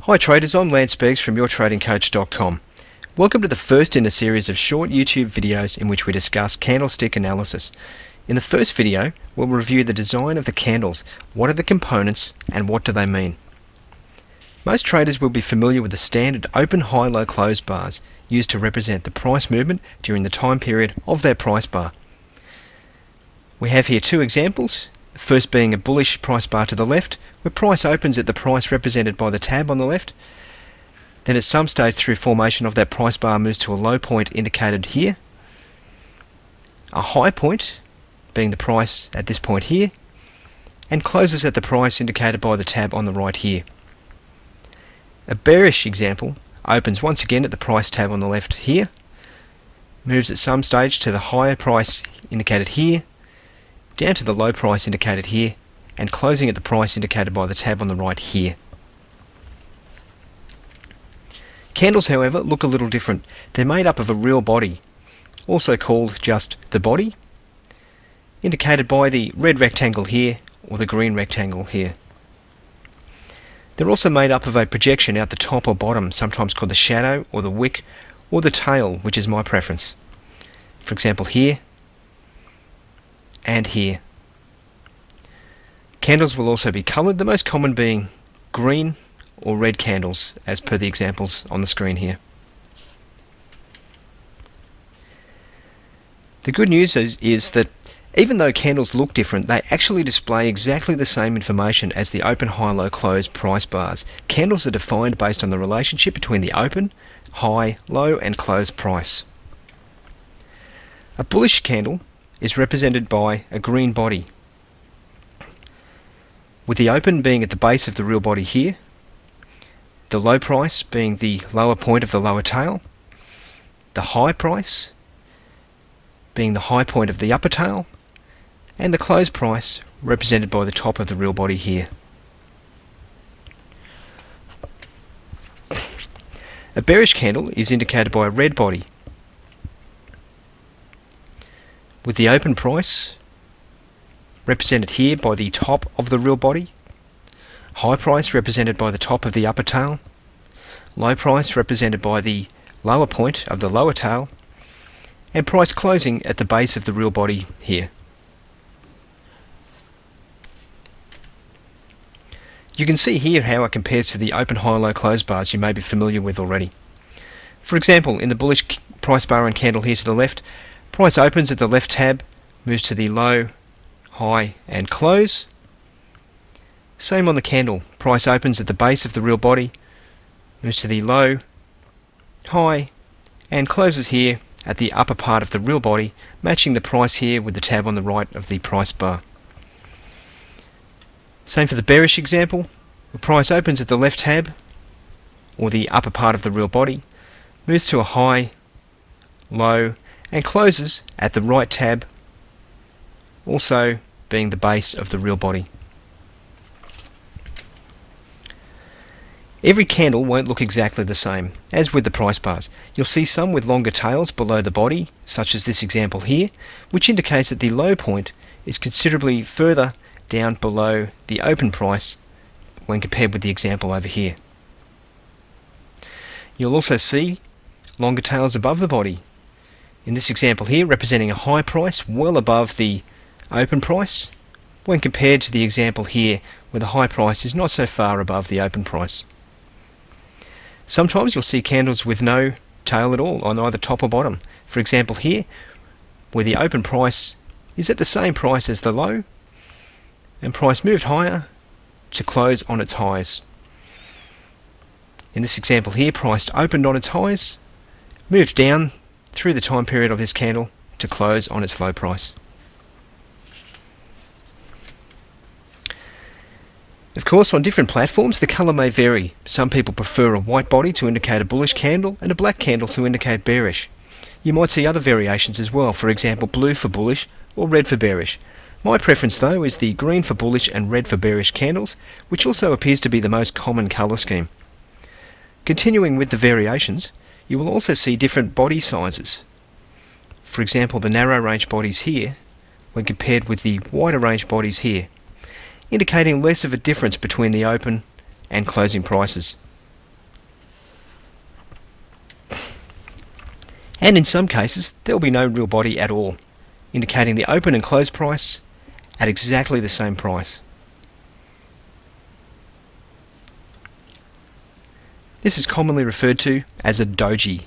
Hi traders, I'm Lance Beggs from YourTradingCoach.com. Welcome to the first in a series of short YouTube videos in which we discuss candlestick analysis. In the first video, we'll review the design of the candles, what are the components, and what do they mean. Most traders will be familiar with the standard open, high, low, close bars used to represent the price movement during the time period of their price bar. We have here two examples. The first being a bullish price bar to the left, where price opens at the price represented by the tab on the left. Then at some stage through formation of that price bar moves to a low point indicated here. A high point being the price at this point here, and closes at the price indicated by the tab on the right here. A bearish example opens once again at the price tab on the left here, moves at some stage to the higher price indicated here, down to the low price indicated here, and closing at the price indicated by the tab on the right here. Candles, however, look a little different. They're made up of a real body, also called just the body, indicated by the red rectangle here or the green rectangle here. They're also made up of a projection out the top or bottom, sometimes called the shadow or the wick or the tail, which is my preference. For example, here and here. Candles will also be coloured, the most common being green or red candles, as per the examples on the screen here. The good news is that even though candles look different, they actually display exactly the same information as the open, high, low, close price bars. Candles are defined based on the relationship between the open, high, low and close price. A bullish candle is represented by a green body, with the open being at the base of the real body here, the low price being the lower point of the lower tail, the high price being the high point of the upper tail, and the close price represented by the top of the real body here. A bearish candle is indicated by a red body, with the open price represented here by the top of the real body, high price represented by the top of the upper tail, low price represented by the lower point of the lower tail, and price closing at the base of the real body here. You can see here how it compares to the open, high, low, close bars you may be familiar with already. For example, in the bullish price bar and candle here to the left, price opens at the left tab, moves to the low, high and close. Same on the candle, price opens at the base of the real body, moves to the low, high and closes here at the upper part of the real body, matching the price here with the tab on the right of the price bar. Same for the bearish example, the price opens at the left tab or the upper part of the real body, moves to a high, low and closes at the right tab, also being the base of the real body. Every candle won't look exactly the same, as with the price bars. You'll see some with longer tails below the body, such as this example here, which indicates that the low point is considerably further down below the open price when compared with the example over here. You'll also see longer tails above the body. In this example here, representing a high price well above the open price, when compared to the example here where the high price is not so far above the open price. Sometimes you'll see candles with no tail at all on either top or bottom. For example here, where the open price is at the same price as the low, and price moved higher to close on its highs. In this example here, price opened on its highs, moved down through the time period of this candle to close on its low price. Of course, on different platforms the colour may vary. Some people prefer a white body to indicate a bullish candle and a black candle to indicate bearish. You might see other variations as well, for example blue for bullish or red for bearish. My preference though is the green for bullish and red for bearish candles, which also appears to be the most common colour scheme. Continuing with the variations, you will also see different body sizes. For example, the narrow range bodies here, when compared with the wider range bodies here, indicating less of a difference between the open and closing prices. And in some cases, there will be no real body at all, indicating the open and close price at exactly the same price. This is commonly referred to as a doji.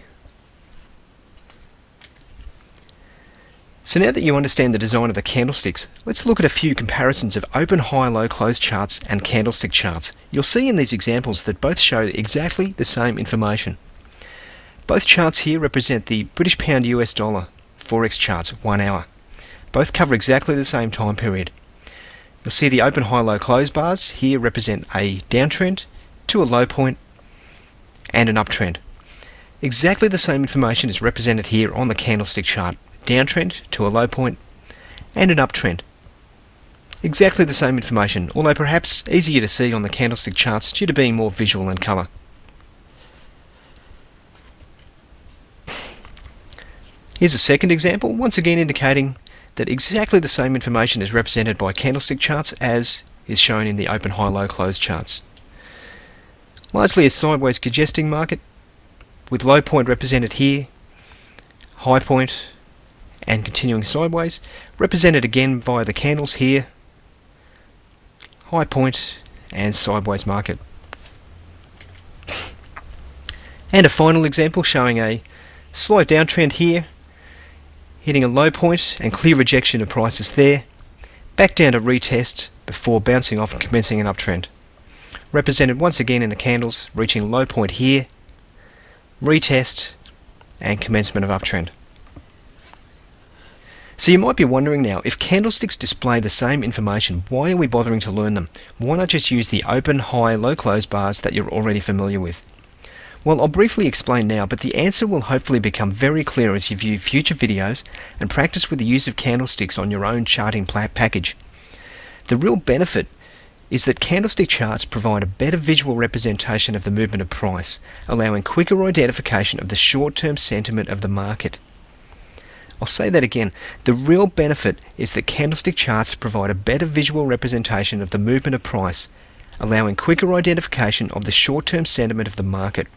So now that you understand the design of the candlesticks, let's look at a few comparisons of open, high, low, close charts and candlestick charts. You'll see in these examples that both show exactly the same information. Both charts here represent the British pound US dollar Forex charts, 1 hour. Both cover exactly the same time period. You'll see the open, high, low, close bars here represent a downtrend to a low point and an uptrend. Exactly the same information is represented here on the candlestick chart. Downtrend to a low point and an uptrend. Exactly the same information, although perhaps easier to see on the candlestick charts due to being more visual in colour. Here's a second example, once again indicating that exactly the same information is represented by candlestick charts as is shown in the open, high, low, close charts. Largely a sideways congesting market, with low point represented here, high point and continuing sideways, represented again by the candles here, high point and sideways market. And a final example showing a slight downtrend here, hitting a low point and clear rejection of prices there, back down to retest before bouncing off and commencing an uptrend. Represented once again in the candles, reaching low point here, retest and commencement of uptrend. So you might be wondering now, if candlesticks display the same information, why are we bothering to learn them? Why not just use the open, high, low, close bars that you're already familiar with? Well, I'll briefly explain now, but the answer will hopefully become very clear as you view future videos and practice with the use of candlesticks on your own charting package. The real benefit is that candlestick charts provide a better visual representation of the movement of price, allowing quicker identification of the short-term sentiment of the market. I'll say that again. The real benefit is that candlestick charts provide a better visual representation of the movement of price, allowing quicker identification of the short-term sentiment of the market.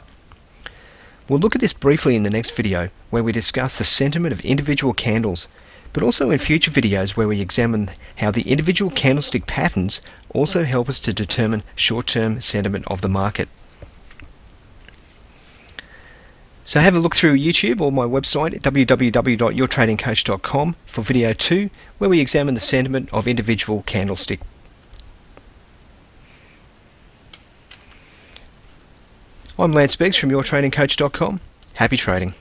We'll look at this briefly in the next video, where we discuss the sentiment of individual candles, but also in future videos where we examine how the individual candlestick patterns also help us to determine short-term sentiment of the market. So have a look through YouTube or my website at www.yourtradingcoach.com for video 2, where we examine the sentiment of individual candlestick. I'm Lance Beggs from yourtradingcoach.com. Happy trading.